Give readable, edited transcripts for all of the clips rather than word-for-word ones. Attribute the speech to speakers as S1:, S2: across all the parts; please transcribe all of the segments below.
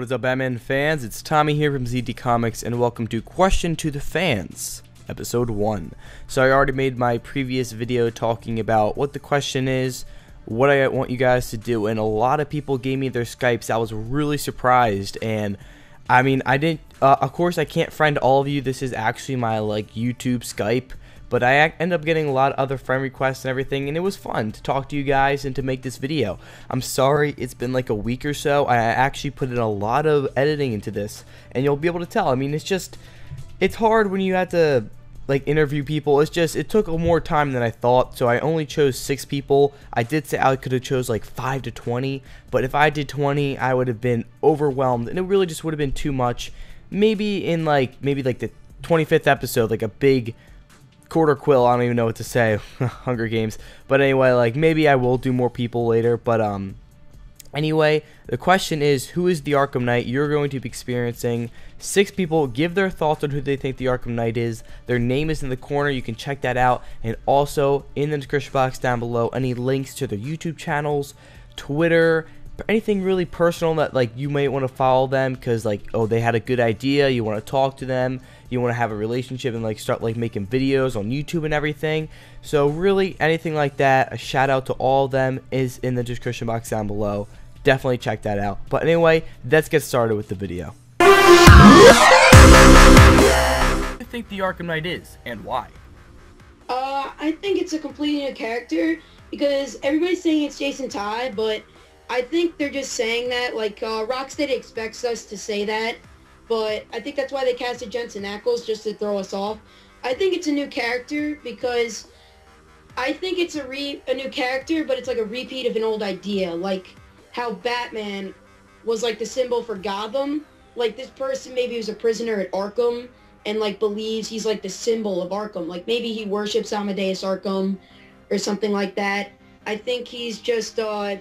S1: What is up, Batman fans? It's Tommy here from ZD Comics, and welcome to Question to the Fans, Episode 1. So I already made my previous video talking about what the question is, what I want you guys to do, and a lot of people gave me their Skypes. I was really surprised, and I mean, I didn't, of course I can't friend all of you. This is actually my, YouTube Skype. But I ended up getting a lot of other friend requests and everything, and it was fun to talk to you guys and to make this video. I'm sorry it's been like a week or so. I actually put in a lot of editing into this, and you'll be able to tell. I mean, it's hard when you have to interview people. It took more time than I thought, so I only chose 6 people. I did say I could have chose 5 to 20, but if I did 20, I would have been overwhelmed, and it really just would have been too much. Maybe in the 25th episode, a big quarter quill, I don't even know what to say, Hunger Games, but anyway, maybe I will do more people later, but anyway, the question is, who is the Arkham Knight? You're going to be experiencing 6 people give their thoughts on who they think the Arkham Knight is. Their name is in the corner, you can check that out, and also in the description box down below, any links to their YouTube channels, Twitter, anything really personal that you might want to follow them because oh, they had a good idea, you want to talk to them, you want to have a relationship and start making videos on YouTube and everything. So really anything like that, a shout out to all of them is in the description box down below. Definitely check that out. But anyway, let's get started with the video. Who do you think the Arkham Knight is and why?
S2: I think it's a completely new character because everybody's saying it's Jason Todd, but I think they're just saying that, Rocksteady expects us to say that, but I think that's why they casted Jensen Ackles, just to throw us off. I think it's a new character because I think it's a new character, but it's a repeat of an old idea, like how Batman was the symbol for Gotham. This person maybe was a prisoner at Arkham and believes he's the symbol of Arkham. Maybe he worships Amadeus Arkham or something like that. I think he's just a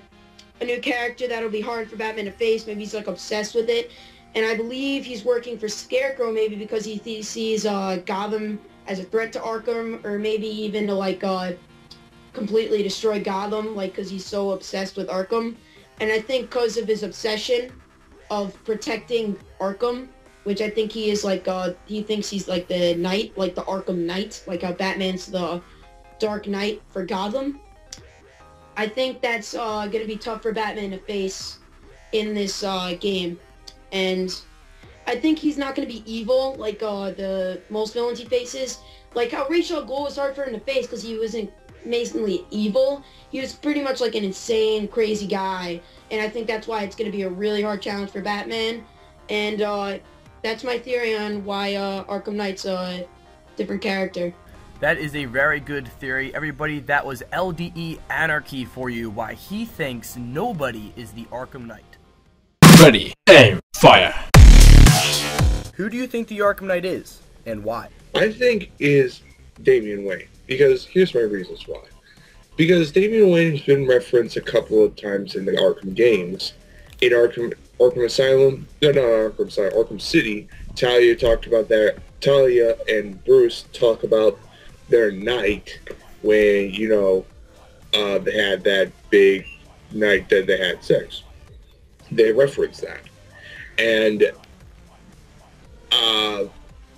S2: new character that'll be hard for Batman to face. Maybe he's obsessed with it. And I believe he's working for Scarecrow maybe because he sees Gotham as a threat to Arkham, or maybe even to completely destroy Gotham, because he's so obsessed with Arkham. And I think because of his obsession of protecting Arkham, which I think he is he thinks he's the Knight, the Arkham Knight, how Batman's the Dark Knight for Gotham. I think that's going to be tough for Batman to face in this game. And I think he's not going to be evil the most villains he faces. How Rachel Ghul was hard for him to face because he wasn't amazingly evil. He was pretty much an insane, crazy guy. And I think that's why it's going to be a really hard challenge for Batman. And that's my theory on why Arkham Knight's a different character.
S1: That is a very good theory. Everybody, that was ldeanarchy for you, why he thinks nobody is the Arkham Knight.
S3: Ready, aim, fire.
S1: Who do you think the Arkham Knight is, and why?
S4: I think is Damian Wayne, because here's my reasons why. Because Damian Wayne has been referenced a couple of times in the Arkham games. In Arkham Asylum, no, not Arkham Asylum, Arkham City, Talia talked about that. Talia and Bruce talk about their night when, they had that big night that they had sex. They reference that. And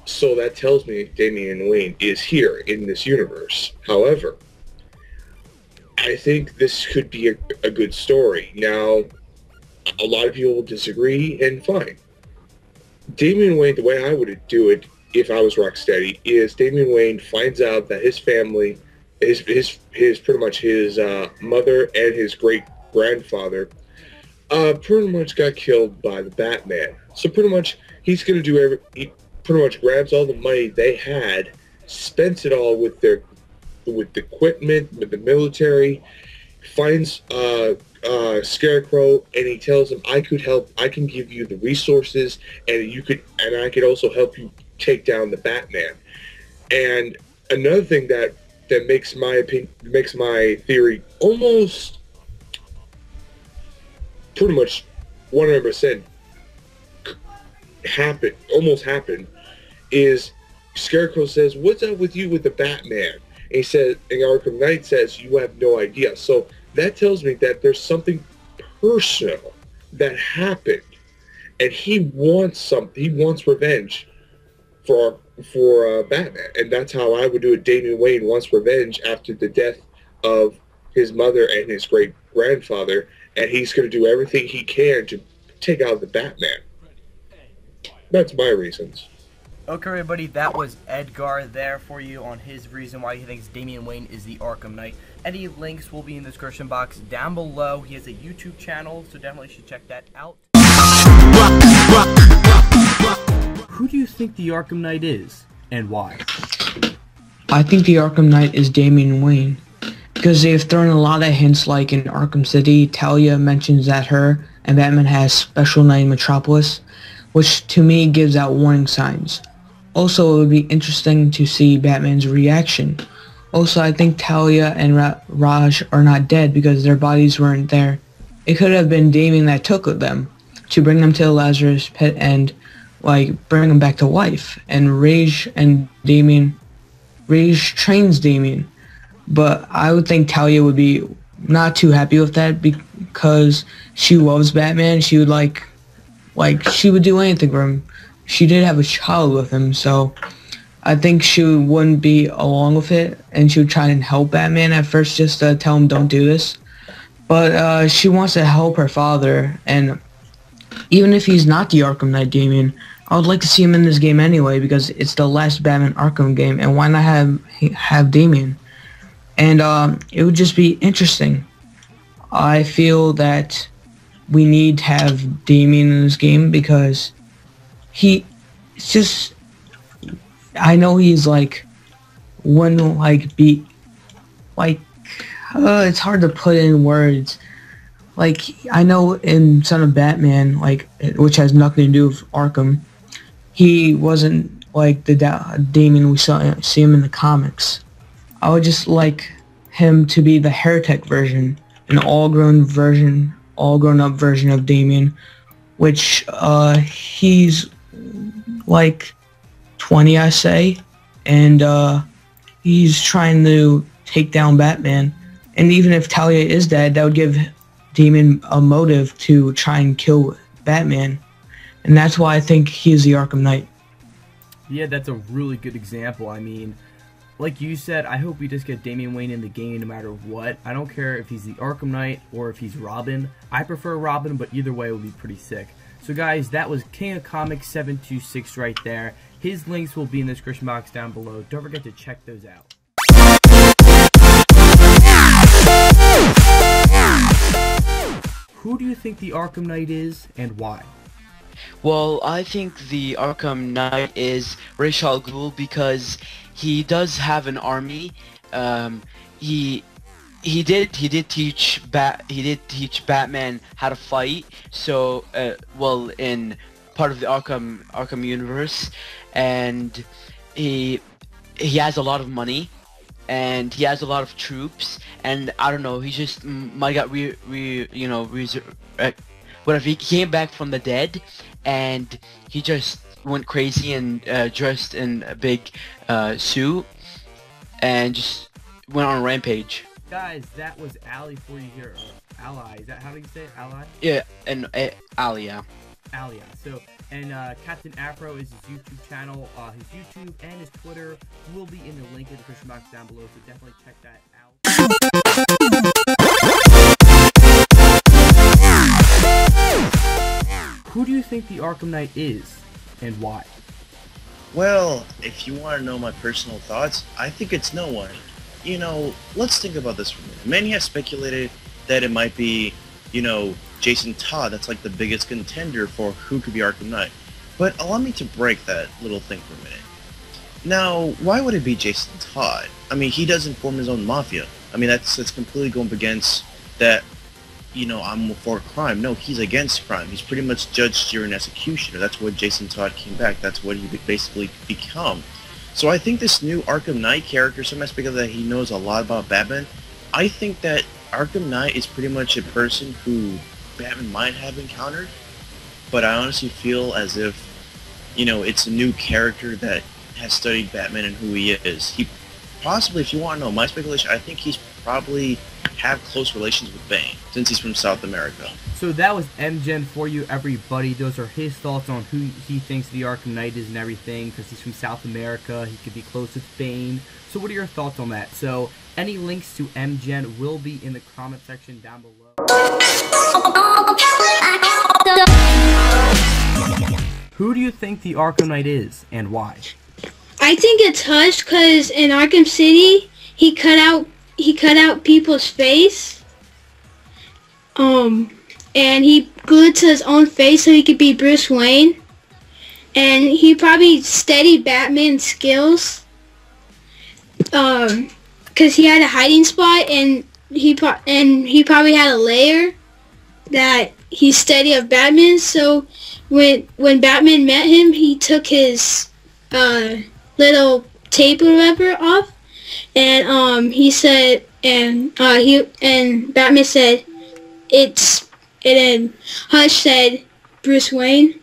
S4: so that tells me Damian Wayne is here in this universe. However, I think this could be a good story. Now, a lot of people will disagree, and fine. Damian Wayne, the way I would do it if I was Rocksteady, is Damian Wayne finds out that his family, his pretty much his mother and his great-grandfather pretty much got killed by the Batman. So pretty much he's going to do he pretty much grabs all the money they had, spends it all with the equipment, with the military, finds Scarecrow, and he tells him, I could help, I can give you the resources, and I could also help you take down the Batman. And another thing that makes my theory almost pretty much 100% happen, is Scarecrow says, what's up with you with the Batman? And he said, and Arkham Knight says, you have no idea. So that tells me that there's something personal that happened. and he wants revenge for Batman, and that's how I would do it. Damian Wayne wants revenge after the death of his mother and his great grandfather, and he's going to do everything he can to take out the Batman. That's my reasons.
S1: Okay, everybody, that was Edgar there for you on his reason why he thinks Damian Wayne is the Arkham Knight. Any links will be in the description box down below. He has a YouTube channel, so definitely should check that out. Who do you think the Arkham Knight is, and why?
S5: I think the Arkham Knight is Damian Wayne, because they've thrown a lot of hints, like in Arkham City, Talia mentions that her and Batman has special night in Metropolis, which to me gives out warning signs. Also, it would be interesting to see Batman's reaction. Also, I think Talia and Raj are not dead because their bodies weren't there. It could have been Damian that took them to bring them to the Lazarus pit and bring them back to life. And Rage trains Damian. But I would think Talia would be not too happy with that because she loves Batman. She would she would do anything for him. She did have a child with him, so I think she wouldn't be along with it, and she would try and help Batman at first just to tell him don't do this. But she wants to help her father, and even if he's not the Arkham Knight Damian, I would like to see him in this game anyway because it's the last Batman Arkham game, and why not have Damian? And it would just be interesting. I feel that we need to have Damian in this game because it's just, I know he's it's hard to put in words. I know in Son of Batman, which has nothing to do with Arkham, he wasn't like the Damian we see him in the comics. I would just like him to be the Heretic version, an all-grown up version of Damian, which he's 20, I say, and he's trying to take down Batman. And even if Talia is dead, that would give Damian a motive to try and kill Batman, and that's why I think he's the Arkham Knight.
S1: Yeah, that's a really good example. I mean, like you said, I hope we just get Damian Wayne in the game no matter what. I don't care if he's the Arkham Knight or if he's Robin. I prefer Robin, but either way it would be pretty sick. So guys, that was King of Comics 726 right there. His links will be in the description box down below. Don't forget to check those out. Who do you think the Arkham Knight is, and why?
S6: Well, I think the Arkham Knight is Ra's al Ghul because he does have an army. He did teach Batman how to fight. So in part of the Arkham universe, and he has a lot of money, and he has a lot of troops, and I don't know, he just might got whatever, he came back from the dead, and he just went crazy and dressed in a big suit, and just went on a rampage.
S1: Guys, that was Ali for you here. Ally, is that how do you say it? Ally?
S6: Yeah, and Ali, yeah.
S1: Talia. So, and Captain Afro is his YouTube channel. His YouTube and his Twitter will be in the link in the description box down below, so definitely check that out. Who do you think the Arkham Knight is, and why?
S7: Well, if you want to know my personal thoughts, I think it's no one. You know, let's think about this for a minute. Many have speculated that it might be, Jason Todd. That's like the biggest contender for who could be Arkham Knight. But allow me to break that little thing for a minute. Now, why would it be Jason Todd? I mean, he doesn't form his own mafia. I mean, that's completely going against that, I'm for crime. No, he's against crime. He's pretty much judge, jury, and executioner. That's what Jason Todd came back. That's what he would basically become. So I think this new Arkham Knight character, some aspect of that he knows a lot about Batman, I think that Arkham Knight is pretty much a person who Batman might have encountered, but I honestly feel as if, it's a new character that has studied Batman and who he is. He possibly, if you want to know my speculation, I think he's probably have close relations with Bane, since he's from South America.
S1: So that was Mgen for you, everybody. Those are his thoughts on who he thinks the Arkham Knight is and everything, because he's from South America, he could be close with Bane. So what are your thoughts on that? So any links to Mgen will be in the comment section down below. Who do you think the Arkham Knight is, and why?
S2: I think it's Hush, because in Arkham City, he cut out people's face. And he glued to his own face so he could be Bruce Wayne. And he probably studied Batman's skills. Because he had a hiding spot, and he probably had a lair that he studied of Batman. So when Batman met him, he took his little tape or whatever off, and he said, and Batman said, and then Hush said Bruce Wayne,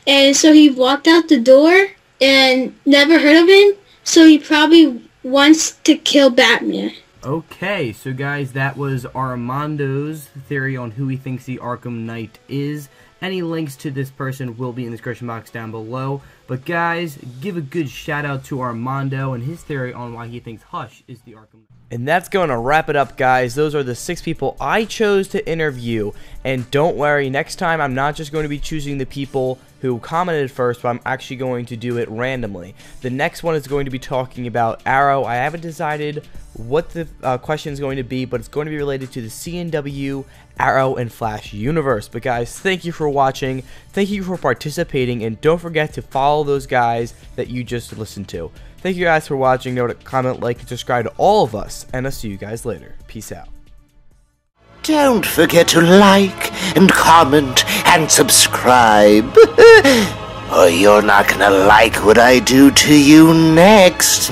S2: and so he walked out the door and never heard of him, so he probably wants to kill Batman.
S1: Okay, so guys, that was Armando's theory on who he thinks the Arkham Knight is. Any links to this person will be in the description box down below. But guys, give a good shout out to Armando and his theory on why he thinks Hush is the Arkham Knight. And that's going to wrap it up, guys. Those are the 6 people I chose to interview. And don't worry, next time I'm not just going to be choosing the people who commented first, but I'm actually going to do it randomly. The next one is going to be talking about Arrow. I haven't decided what the question is going to be, but it's going to be related to the CW, Arrow, and Flash universe. But guys, thank you for watching, thank you for participating, and don't forget to follow those guys that you just listened to. Thank you guys for watching. Note to comment, like, and subscribe to all of us, and I'll see you guys later. Peace out.
S8: Don't forget to like and comment and subscribe, or you're not gonna like what I do to you next.